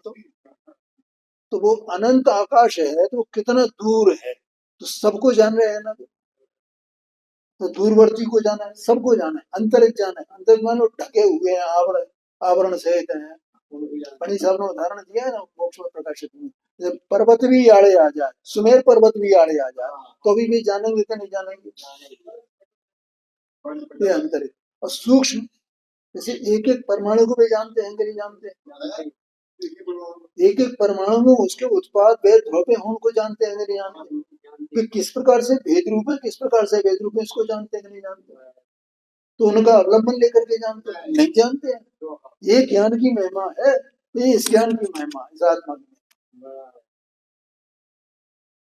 तो वो अनंत आकाश है तो वो कितना दूर है, तो सबको जान रहे हैं ना। तो दूरवर्ती को जाना है, सबको जाना है, अंतरिक्ष जाना है। अंतरिक्ष मानो ढके हुए हैं, आवरण आवरण सहित हैं। पढ़ी साहब ने उदाहरण दिया है ना मोक्ष में प्रकाशित में, जब पर्वत भी आड़े आ जाए, सुमेर पर्वत भी आड़े आ जाए, तो भी जानेंगे कि नहीं जानेंगे? ये अंतरिक्ष। और सूक्ष्म, जैसे एक एक परमाणु को भी जानते हैं कि नहीं जानते? एक एक परमाणु में उसके उत्पाद भेद ध्रुव हों को जानते हैं कि नहीं जानते? कि किस प्रकार से भेद रूप है, किस प्रकार से भेद रूप है, इसको जानते हैं कि नहीं जानते? तो उनका अवलंबन लेकर के जानते हैं, नहीं जानते हैं। ये ज्ञान की महिमा है, ये इस ज्ञान की महिमा इस आत्मा की।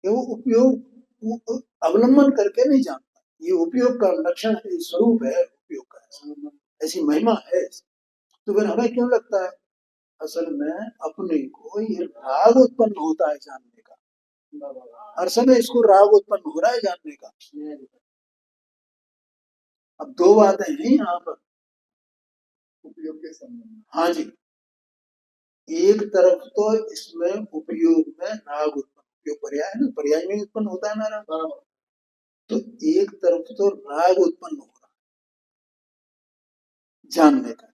ये वो उपयोग अवलंबन करके नहीं जानता, ये उपयोग का लक्षण है, स्वरूप है उपयोग का, ऐसी महिमा है। तो फिर हमें क्यों लगता है? असल में अपने को ये राग उत्पन्न होता है जानने का, हर समय इसको राग उत्पन्न हो रहा है जानने का। अब दो बातें हैं यहाँ पर उपयोग के संबंध। हाँ जी, एक तरफ तो इसमें उपयोग में राग उत्पन्न, उपयोग पर्याय है ना, पर्याय में उत्पन्न होता है ना राग, तो एक तरफ तो राग उत्पन्न हो रहा है जानने का,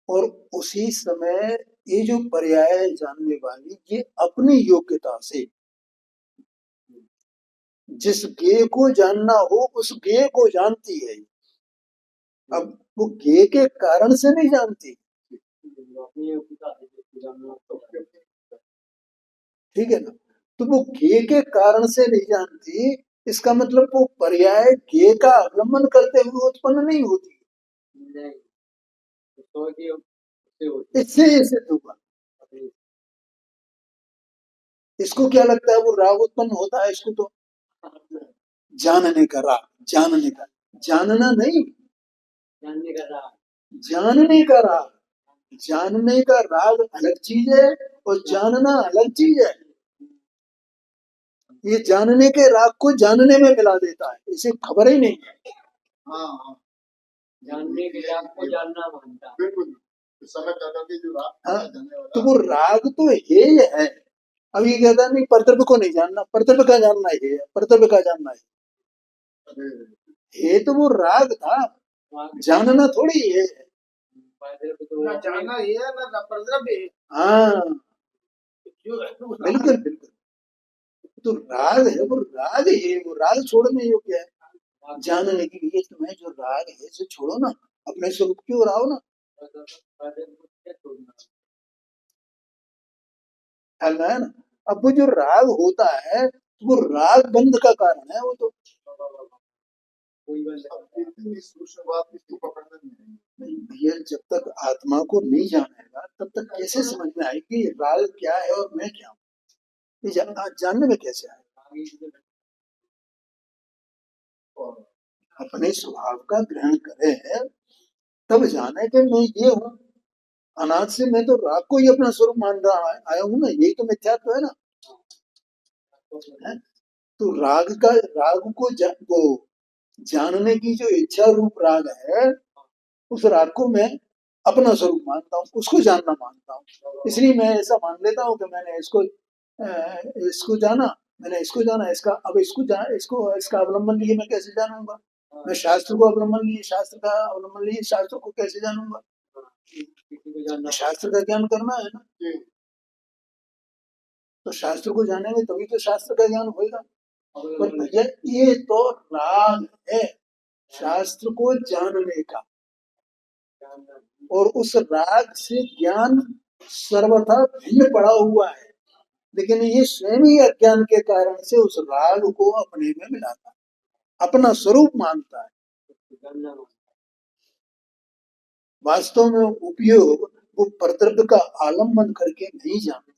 और उसी समय ये जो पर्याय है जानने वाली, ये अपनी योग्यता से जिस ज्ञेय को जानना हो उस ज्ञेय को जानती है। अब वो ज्ञेय के कारण से नहीं जानती, ठीक है ना। तो वो ज्ञेय के कारण से नहीं जानती, इसका मतलब वो पर्याय ज्ञेय का अवलंबन करते हुए उत्पन्न नहीं होती, इससे ये सिद्ध हुआ। इसको क्या लगता है वो राग उत्पन्न होता है, इसको तो जानने का राग, जानने का, जानना नहीं, जानने का राग, जानने का राग, जानने का राग अलग चीज है और जानना अलग चीज है। ये जानने के राग को जानने में मिला देता है, इसे खबर ही नहीं है। हाँ, जानने के राग को जानना मानता है, बिल्कुल। तो वो राग तो है। अब ये कहता नहीं परतर्फ को नहीं जानना, परतर्फ का जानना है, परतर्फ का जानना है तो वो राग था, जानना थोड़ी है। ना जानना है ना परतर्फ है। हाँ बिल्कुल बिल्कुल, तो राग है, वो राग है, वो राग छोड़ने योग्य है। जानने के लिए तुम्हें जो राग है इसे छोड़ो ना, अपने स्वरूप की ओर आओ ना। है ना। अब वो जो राग होता है वो राग बंध का कारण है, वो तो भैया जब तक आत्मा को नहीं जानेगा तब तक कैसे समझ में आएगी राग क्या है और मैं क्या हूँ, जानने में कैसे आएगा? अपने स्वभाव का ग्रहण करे तब जाने कि मैं ये हूँ। अनाज से मैं तो राग को ही अपना स्वरूप मान रहा आया हूँ ना, यही तो मिथ्यात्व है ना। है? तो राग को वो जानने की जो इच्छा रूप राग है, उस राग को मैं अपना स्वरूप मानता हूँ, उसको जानना मानता हूँ। इसलिए मैं ऐसा मान लेता हूँ कि मैंने इसको जाना, मैंने इसको जाना, अब इसका अवलंबन लिए मैं कैसे जानूंगा? मैं शास्त्र को अवलंबन लिए, शास्त्र का अवलंबन लिए शास्त्र को कैसे जानूंगा? शास्त्र का ज्ञान करना है ना, तो शास्त्र को जानेंगे तभी तो शास्त्र का ज्ञान होगा। पर भैया ये तो राग है शास्त्र को जानने का, और उस राग से ज्ञान सर्वथा भिन्न पड़ा हुआ है, लेकिन ये स्वयं ही अज्ञान के कारण से उस राग को अपने में मिलाता है, अपना स्वरूप मानता है। वास्तव में उपयोग वो परतर्फ का आलम्बन करके नहीं जानता।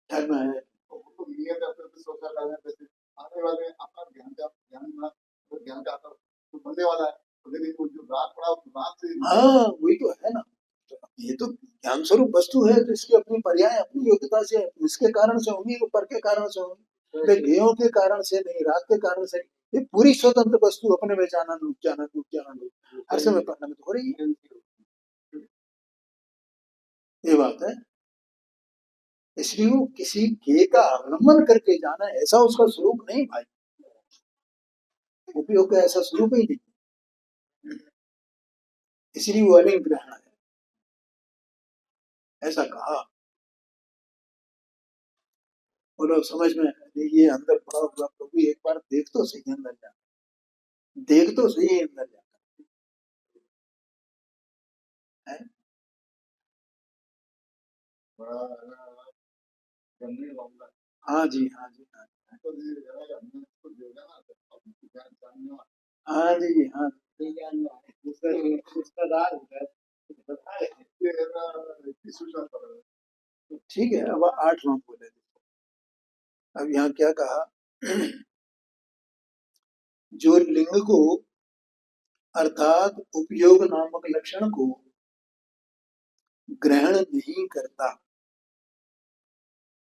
धर्म है तो ये तो सोचा था जैसे आने वाले अपना ज्ञान का तो बनने वाला है, तो लेकिन वो जो रात पड़ा उस रात से हाँ वही तो है ना। ये तो ज्ञान स्वरूप वस्तु है, तो इसकी अपनी पर्याय अपनी योग्यता से इसके कारण से होंगी, ऊपर के कारण से होंगी, गेयों के कारण से नहीं, रात के कारण से नहीं। ये पूरी स्वतंत्र वस्तु अपने में जाना डूब जाना डूब जाना डूब हर समय परिणमित हो रही है। ये बात है। इसलिए वो किसी गेय का अवलंबन करके जाना है, ऐसा उसका स्वरूप नहीं भाई, उपयोग का ऐसा स्वरूप ही नहीं, इसलिए वो अलिंग ग्रहण है, ऐसा कहा। बोलो समझ में ये अंदर पड़ा हुआ प्रभु एक बार देख तो सही अंदर जा, देख तो सही अंदर जा है। बड़ा गंभीर मामला है। हाँ जी हाँ जी हाँ जी तो ये जरा हमने इसको जोड़ा ना, तो अब ज्ञान जानने वाला हाँ जी हाँ। ये है ना, इसकी सूचना कर रहा है। ठीक है, अब 8वां बोले। अब यहाँ क्या कहा, जो लिंग को अर्थात उपयोग नामक लक्षण को ग्रहण नहीं करता,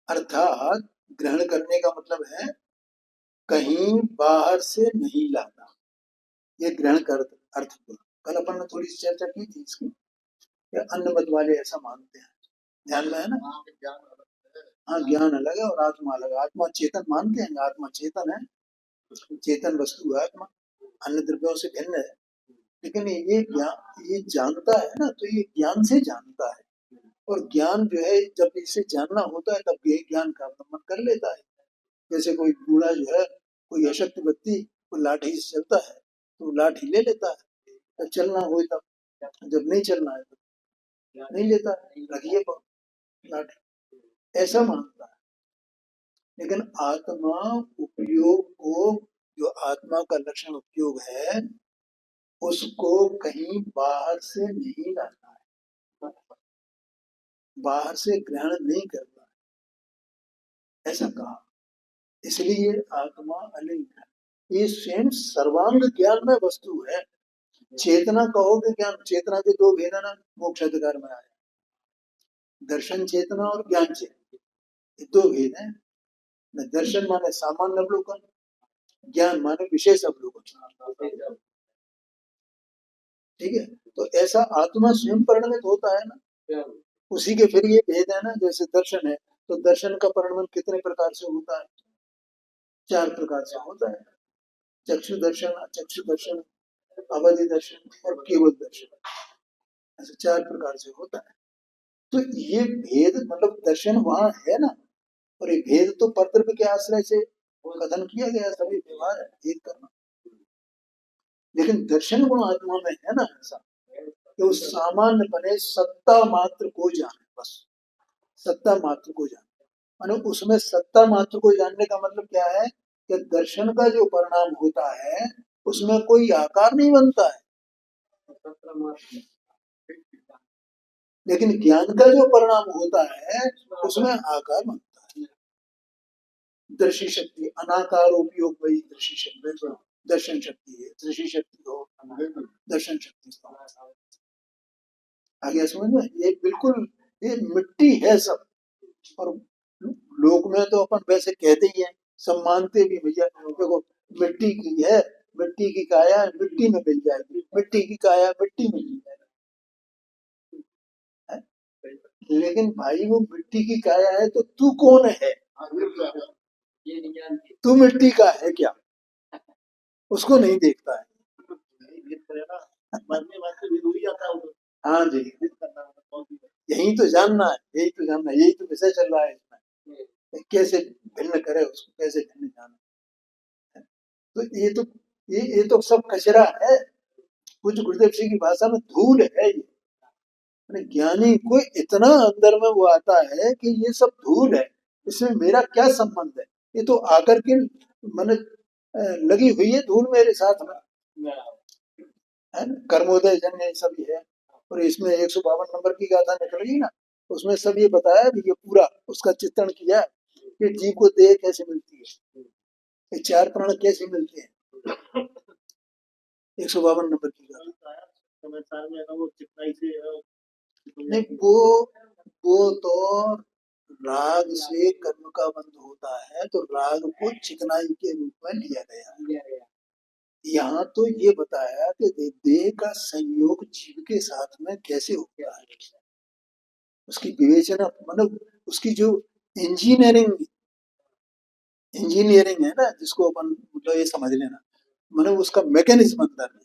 अर्थात ग्रहण करने का मतलब है कहीं बाहर से नहीं लाता, ये ग्रहण कर अर्थ हुआ। कल अपन ने थोड़ी सी चर्चा की थी इसकी, या अन्य मत वाले ऐसा मानते हैं, ध्यान में है ना। वहाँ पे ज्ञान अलग है। हाँ ज्ञान अलग है और आत्मा अलग है। आत्मा चेतन मानते हैं, आत्मा चेतन है, चेतन वस्तु है आत्मा, अन्य द्रव्यों से भिन्न है। लेकिन ये ज्ञान ये जानता है ना, तो ये ज्ञान से जानता है, और ज्ञान जो है जब इसे जानना होता है तब ये ज्ञान का अवलंबन कर लेता है। जैसे कोई बूढ़ा जो है, कोई अशक्त व्यक्ति, वो लाठी से चलता है तो लाठी ले लेता है, जब चलना हो तब, जब नहीं चलना है तो नहीं लेता है, रखिए लाठी, ऐसा मानता है। लेकिन आत्मा उपयोग को, जो आत्मा का लक्षण उपयोग है, उसको कहीं बाहर से नहीं लाता है, बाहर से ग्रहण नहीं करता है, ऐसा कहा। इसलिए आत्मा अलिंग है, ये स्वयं सर्वांग ज्ञान में वस्तु है। चेतना कहोगे ज्ञान, चेतना के दो भेद है ना, मोक्ष अधिकार में आया, दर्शन चेतना और ज्ञान चेतना, ये दो भेद है। दर्शन माने सामान्य अवलोकन, ज्ञान माने विशेष अवलोकन। ठीक है, तो ऐसा आत्मा स्वयं परिणमित होता है ना, उसी के फिर ये भेद है ना। जैसे दर्शन है, तो दर्शन का परिणमन कितने प्रकार से होता है, 4 प्रकार से होता है। चक्षु दर्शन, अचक्षु दर्शन, अवधि दर्शन और केवल दर्शन, ऐसे 4 प्रकार से होता है। तो ये भेद मतलब दर्शन वहां है ना, और ये भेद तो परद्रव्य के आश्रय से कथन किया गया, सभी व्यवहार है भेद करना। लेकिन दर्शन गुण आत्मा में है ना ऐसा कि उस सामान्य बने सत्ता मात्र को जाने, बस सत्ता मात्र को जाने, माने उसमें सत्ता मात्र को जानने का मतलब क्या है कि दर्शन का जो परिणाम होता है उसमें कोई आकार नहीं बनता है, लेकिन ज्ञान का जो परिणाम होता है उसमें आकार बनता है। दर्शी शक्ति अनाकार उपयोग वही दर्शी शक्ति, दर्शन शक्ति है, दृष्टि शक्ति हो, दर्शन शक्ति। आगे समझ में, ये बिल्कुल ये मिट्टी है सब, और लोक में तो अपन वैसे कहते ही हैं, सब मानते भी, भैया देखो मिट्टी की है, मिट्टी की काया मिट्टी में मिल जाएगी, मिट्टी की काया मिट्टी में मिल जाएगी। लेकिन भाई वो मिट्टी की काया है तो तू कौन है, तू मिट्टी का है क्या, उसको नहीं देखता है। हाँ जी, यही तो जानना है, यही तो जानना है, यही तो विषय चल रहा है इसमें, कैसे भिन्न करे उसको, कैसे भिन्न जाना। तो ये तो सब कचरा है, कुछ गुरुदेव सिंह की भाषा में धूल है ये। ज्ञानी को इतना अंदर में वो आता है कि ये सब धूल है, इसमें मेरा क्या संबंध है, ये तो आकर के मन लगी हुई है धूल मेरे साथ में, है ना। कर्मोदय जन्य सभी है, और इसमें 152 नंबर की गाथा निकल गई ना, उसमें सब ये बताया भी, ये पूरा उसका चित्रण किया कि जीव को देह कैसे मिलती है, ये चार प्राण कैसे मिलते हैं। 152 नंबर की गाथा। समाचार में है ना वो चिकनाई से नहीं, वो तो राग से कर्म का बंध होता है, तो राग को चिकनाई के रूप में लिया गया। यहाँ तो ये बताया कि देह का संयोग जीव के साथ में कैसे होता है, उसकी विवेचना, मतलब उसकी जो इंजीनियरिंग है ना, जिसको अपन मतलब ये समझ लेना, मतलब उसका मैकेनिज्म अंदर है,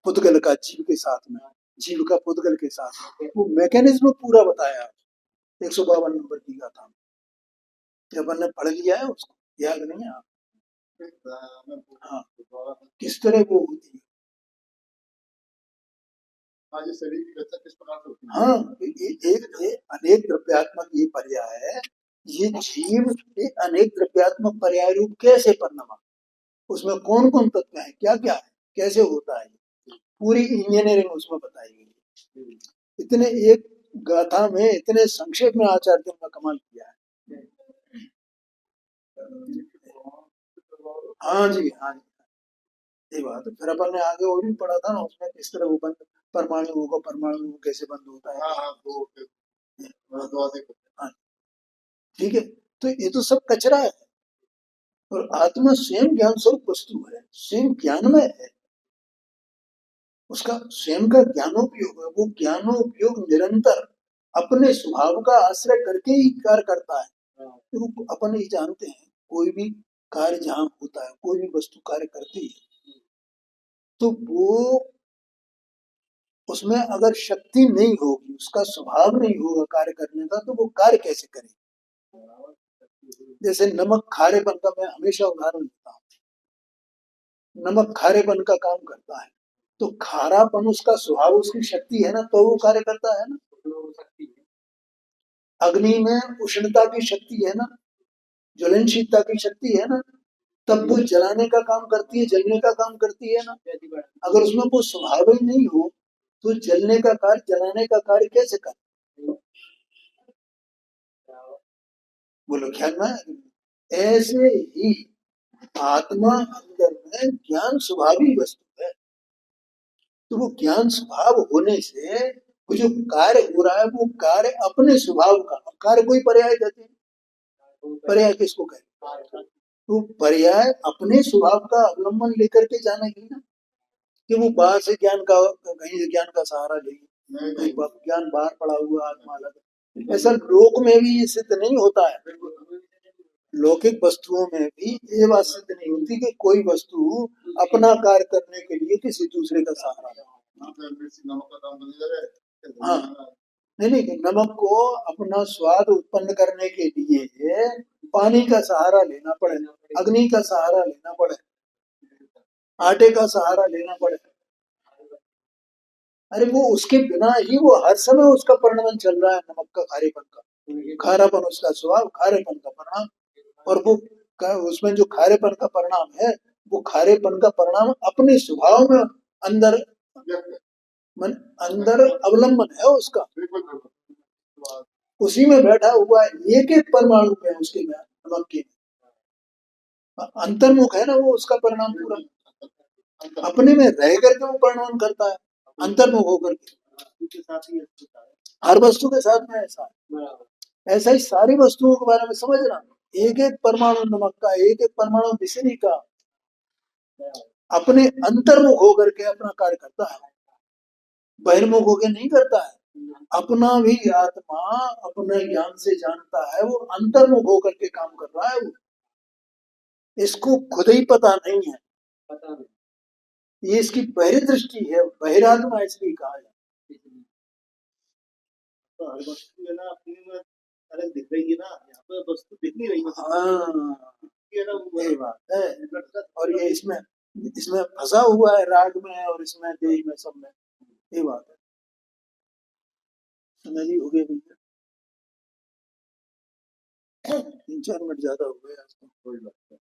पुद्गल का जीव के साथ में, जीव का पुद्गल के साथ में, वो मैकेनिज्म पूरा बताया 152 नंबर की गाथा में। जब अपन ने पढ़ लिया है उसको, याद नहीं है? हाँ, किस तरह वो होती है। हाँ, ये शरीर की रचना किस प्रकार से होती है। हाँ, एक अनेक द्रव्यात्मक ये पर्याय है, ये जीव एक अनेक द्रव्यात्मक पर्याय रूप कैसे परिणमा, उसमें कौन कौन तत्व है, क्या क्या है, कैसे होता है, पूरी इंजीनियरिंग उसमें बताई गई है। इतने एक गाथा में इतने संक्षेप में आचार्य ने कमाल किया है। हाँ जी, हाँ जी, ये बात है। फिर अपन ने आगे और भी पढ़ा था ना, उसमें किस तरह वो बंद, परमाणु को परमाणु कैसे बंद होता है। हाँ, ठीक है, तो ये तो सब कचरा है, और आत्मा स्वयं ज्ञान स्वरूप वस्तु है, स्वयं ज्ञान में है, उसका स्वयं का ज्ञानोपयोग है, वो ज्ञानोपयोग निरंतर अपने स्वभाव का आश्रय करके ही कार्य करता है। तो अपन ही जानते हैं, कोई भी कार्य जहाँ होता है, कोई भी वस्तु कार्य करती है, तो वो उसमें अगर शक्ति नहीं होगी, उसका स्वभाव नहीं होगा कार्य करने का, तो वो कार्य कैसे करे। जैसे नमक खारेपन का मैं हमेशा उदाहरण देता हूँ, नमक खारेपन का काम करता है, तो खारापन उसका स्वभाव, उसकी शक्ति है ना, तो वो कार्य करता है ना। अग्नि में उष्णता की शक्ति है ना, ज्वलनशीलता की शक्ति है ना, तब वो जलाने का काम करती है, जलने का काम करती है ना। अगर उसमें वो स्वभाव ही नहीं हो, तो जलने का कार्य, जलाने का कार्य कैसे कर। बोलो ख्याल में। ऐसे ही आत्मा अंदर में ज्ञान स्वभावी वस्तु है, तो वो ज्ञान स्वभाव होने से वो जो कार्य हो रहा है, वो कार्य अपने स्वभाव का, कार्य कोई पर्याय कहते हैं, पर्याय किसको कहते हैं, तो पर्याय अपने स्वभाव का अवलंबन लेकर के जानेगी ना, कि वो बाहर से ज्ञान का, कहीं से ज्ञान का सहारा लेगी, ज्ञान बाहर पड़ा हुआ आत्मा अलग। ऐसा लोक में भी ये सिद्ध नहीं होता है, लौकिक वस्तुओं में भी ये बात सिद्ध नहीं होती कि कोई वस्तु अपना कार्य करने के लिए किसी दूसरे का सहारा ले। हाँ, नहीं, नमक को अपना स्वाद उत्पन्न करने के लिए पानी का सहारा लेना पड़े, अग्नि का सहारा लेना पड़े, आटे का सहारा लेना पड़े। अरे वो उसके बिना ही वो हर समय उसका परिणाम चल रहा है, नमक का खारेपन का, खारापन उसका स्वभाव, खारेपन का परिणाम, और वो उसमें जो खारेपन का परिणाम है, वो खारेपन का परिणाम अपने स्वभाव में अंदर अंदर अवलंबन है उसका, उसी में बैठा हुआ है, एक एक परमाणु में उसके में नमक के अंतर्मुख है ना, वो उसका परिणाम पूरा अपने में रह करके वो परिणाम करता है, अंतर्मुख होकर के। हर वस्तु के साथ में ऐसा है, ऐसा ही सारी वस्तुओं के बारे में समझना, एक एक परमाणु नमक का, एक एक परमाणु मिश्री का अपने अंतर्मुख होकर के अपना कार्य करता है, बहिर्मुख होकर नहीं करता है। अपना भी आत्मा अपने ज्ञान से जानता है, वो अंतर्मुख होकर के काम कर रहा है, वो इसको खुद ही पता नहीं है, ये इसकी बहिर्दृष्टि है, बहिरात्मा इसलिए कहा है। तो हर वस्तु है ना अपने में अलग दिख रही है ना, यहाँ पर वस्तु दिख नहीं रही। हाँ, ये बात है, और ये इसमें फंसा हुआ है, राग में है और इसमें देह में, सब में, ये बात है। समय ही हो गया भैया, 3-4 मिनट ज्यादा हो गए आज तो। कोई बात नहीं।